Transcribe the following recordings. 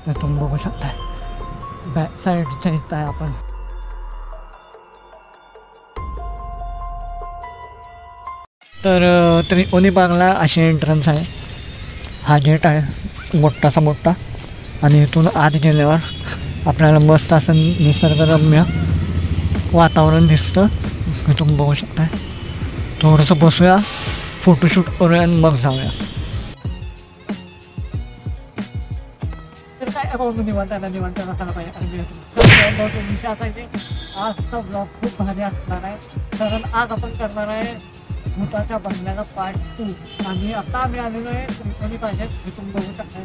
तर तुम्ही बघू शकताय बॅक साईडच्या इथं आहे आपण. तर त्रिकोणी बागला अशी एंट्रन्स आहे. हा गेट आहे मोठासा मोठा आणि इथून आत गेल्यावर आपल्याला मस्त असं निसर्गरम्य वातावरण दिसतं. तुम्ही बघू शकताय. थोडंसं बसूया, फोटोशूट करूया आणि मग जाऊया. तर काय आपण निवांतायला असायला पाहिजे. आणि विषय असा आहे की आजचा ब्लॉग खूप भारी असणार आहे, कारण आज आपण करणार आहे भूताच्या बंगल्याला पार्ट 2. आणि आता आम्ही आलेलो आहे त्रिकोणी बागेत. हे तुम्ही बघू शकता.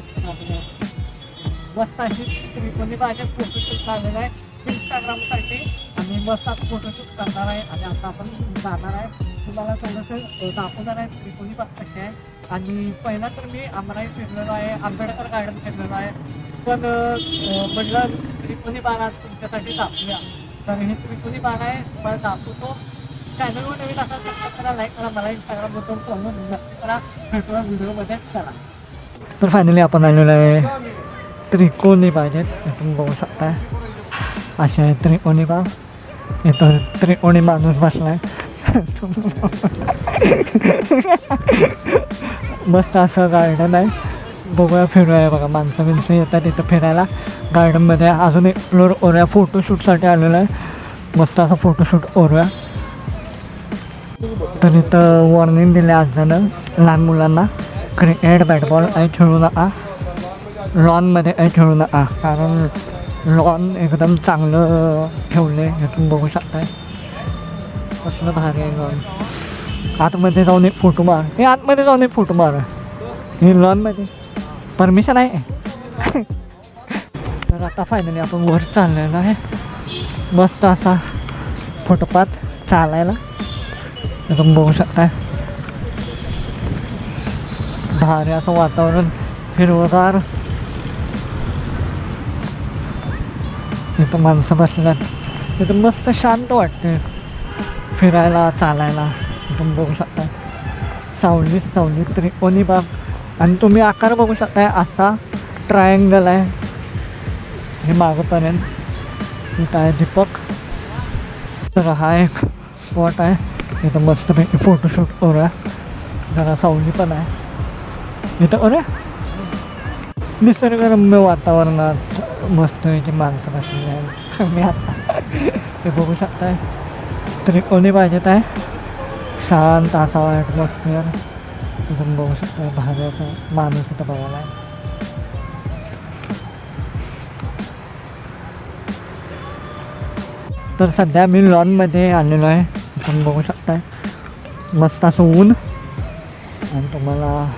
मस्त अशी त्रिकोणी बागेत फोटोशूट झालेला आहे इंस्टाग्रामसाठी. आणि मस्त आता फोटोशूट करणार आहे आणि आता आपण जाणार आहे. तुम्हाला थोडंसं दाखवणार आहे त्रिकोणी बाग कशी आहे. आणि पहिला तर मी आमराई फिरलेलो आहे, आंबेडकर गार्डन फिरलेलो आहे, पण म्हटलं त्रिकोणी बाग आज तुमच्यासाठी दाखवूया. तर ही त्रिकोणी बाग आहे, तुम्हाला दाखवतो. चॅनलवर नवीन असाल सबस्क्राईब करा, लाईक करा, मला इंस्टाग्रामबद्दल फॉलो नक्की करा. भेटूया व्हिडिओमध्ये. चला. तर फायनली आपण आलेलो आहे त्रिकोणी बागेत. तुम्ही बघू शकताय अशी आहे त्रिकोणी बाग. इथं त्रिकोणी माणूस बसलाय. मस्त असं गार्डन आहे. बघूया, फिरूया. बघा माणसं येतात इथं फिरायला गार्डनमध्ये. अजून एक्सप्लोर करूया. फोटोशूटसाठी आलेलं आहे. मस्त असं फोटोशूट करूया. तर इथं वॉर्निंग दिले आज जण लहान मुलांना, क्रिकेट बॅटबॉल काही खेळू नका, लॉनमध्ये काही खेळू नका, कारण लॉन एकदम चांगलं ठेवले. हे तुम्ही बघू शकताय. कसलं भारी आहे लॉन. आतमध्ये जाऊन एक फोटो मार. हे आतमध्ये जाऊन एक फोटो मार. हे लॉनमध्ये परमिशन आहे. तर आता फायनली आपण वर चाललेलो आहे. मस्त असा फुटपाथ चालायला. तुम्ही बघू शकताय. भारी असं वातावरण, हिरवगार. इथं माणसं बसल्यात. इथं मस्त शांत वाटते फिरायला, चालायला. तुम्ही बघू शकताय सावली त्रिकोणी बाग. आणि तुम्ही आकार बघू शकताय असा ट्रायंगल आहे हे मागंपर्यंत. इथं आहे दीपक. तर हा एक स्पॉट आहे. इथं मस्तपैकी फोटोशूट करूया. जरा सावली पण आहे इथं. अरे निसर्गरम्य वातावरणात मस्त याची माणसं बसलेली आहे. मी आता हे बघू शकताय त्रिकोणी बागेत आहे. शांत असा ॲटमॉस्फिअर. तुम्ही बघू शकता. भारी असं माणूस इथं बघायला आहे. तर सध्या मी लॉनमध्ये आलेलो आहे. तुम्ही बघू शकताय मस्त असं ऊन. आणि तुम्हाला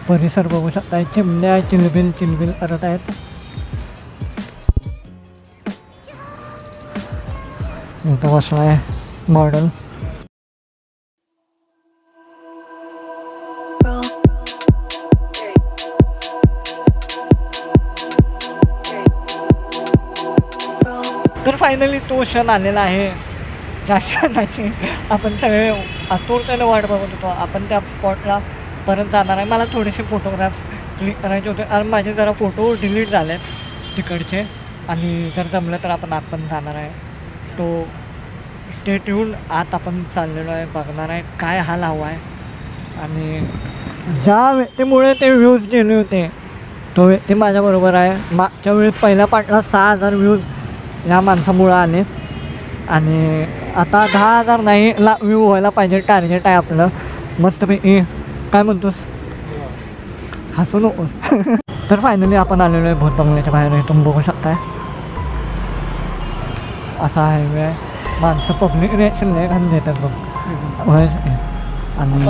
परिसर बघू शकताय. चिमण्या चिलबिल करत आहेत. इथं बसला आहे मॉडेल. तर फायनली तो क्षण आलेला आहे ज्या क्षणाची आपण सगळे आतुरतेने वाट बघत होतो. आपण त्या स्पॉटला परत जाणार आहे. मला थोडेसे फोटोग्राफ्स क्लिक करायचे होते आणि माझे जरा फोटो डिलीट झाले तिकडचे. आणि जर जमलं तर आपण आत पण जाणार आहे. तो स्टे ट्यून. आत आपण चाललेलो आहे, बघणार आहे काय हाल हवा आहे. आणि ज्या व्यक्तीमुळे ते व्ह्यूज गेले होते तो व्यक्ती माझ्याबरोबर आहे. मागच्या वेळेस पहिल्या पार्टला 6,000 व्ह्यूज ह्या माणसामुळं आले. आणि आता 10,000 नाही व्ह्यू व्हायला पाहिजे. टार्गेट आहे आपलं मस्तपैकी. काय म्हणतोस? हसू नकोस. तर फायनली आपण आलेलो आहे भूत बंगल्याच्या बाहेर. तुम्ही बघू शकताय असा हायवे आहे. माणसं पब्लिक रिॲक्शन नाही घालून देतात बघ. आणि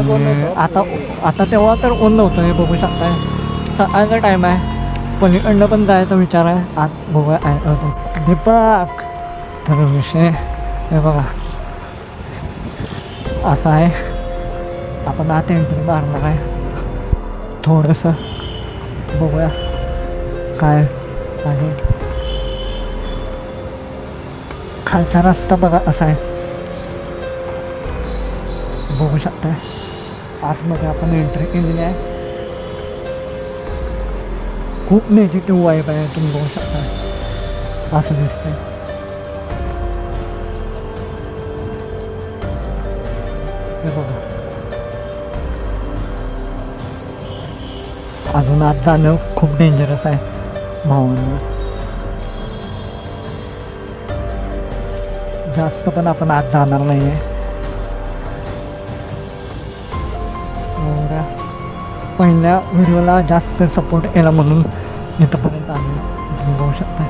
आता तेव्हा तर ऊन नव्हतं. हे बघू शकताय सकाळचा टाईम आहे. पलीकडनं पण जायचा विचार आहे. आत बघूया आहे दीपक. तर विषय हे बघा असा आहे. आपण आत एंट्री मारणार आहे. थोडंसं बघूया काय आहे. खालचा रस्ता बघा असा आहे. बघू शकताय आतमध्ये आपण एंट्री केलेली आहे. खूप निगेटिव्ह वाईब आहे, तुम्ही बघू शकता असं दिसतंय. हे बघा, अजून आत जाणं खूप डेंजरस आहे भावांनो. जास्त पण आपण आत जाणार नाही आहे. पहिल्या व्हिडिओला जास्त सपोर्ट केला म्हणून इथंपर्यंत आले. तुम्ही बघू शकता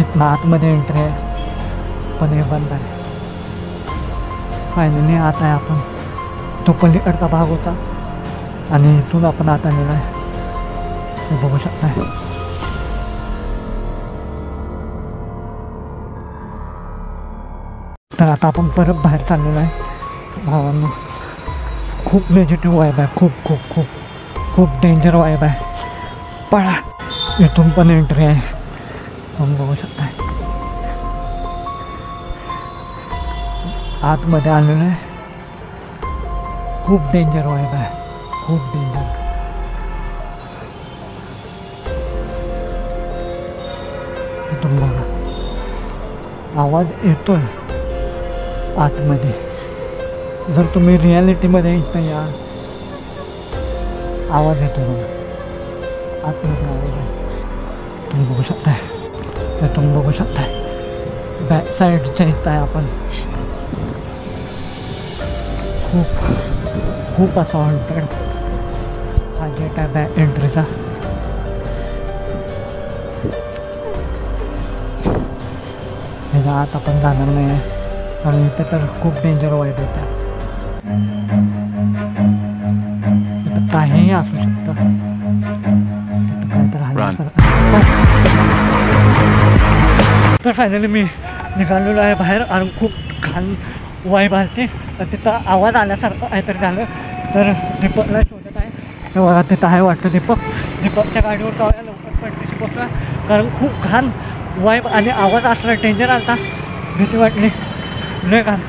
इथनं आतमध्ये एंट्री आहे पण हे बंद आहे. फायनली आत आहे आपण. तो पलीकडचा भाग होता आणि इथून आपण आत आलेला आहे. हे बघू शकता. तर आता आपण परत बाहेर चाललेलो आहे भावांनो. खूप निगेटिव्ह वाईब आहे, खूप खूप खूप खूप डेंजर वाईब आहे. पळा, इथून पण एंट्री आहे तुम्ही बघू शकता. आतमध्ये आलेलं आहे. खूप डेंजर वाईब आहे, खूप डेंजर. इथून बघा आवाज येतोय आतमध्ये. जर तुम्ही रियालिटीमध्ये इथं या, आवाज येतो बघा आतमध्ये आवाज आहे. तुम्ही बघू शकताय, तर तुम्ही बघू शकताय बॅक साईडच्या इथं आहे आपण. खूप खूप असा हॉन्टेड हा गेट आहे बॅक एंट्रीचा. ह्याच्या आत आपण जाणार नाही आहे कारण इथे तर खूप डेंजर वाईब येतात. इथं काहीही असू शकतं. काय तर तर फायनली मी निघालेलो आहे बाहेर आणि खूप घाण वाईब आली. तर तिथं आवाज आल्यासारखं काहीतरी झालं. तर दीपकला शोधत आहे. तेव्हा तिथं आहे वाटतं दीपकच्या गाडीवर जाऊया लवकर पडलीशी पोचला कारण खूप घाण वाईब आणि आवाज असला डेंजर आला. भीती वाटली लय घाण.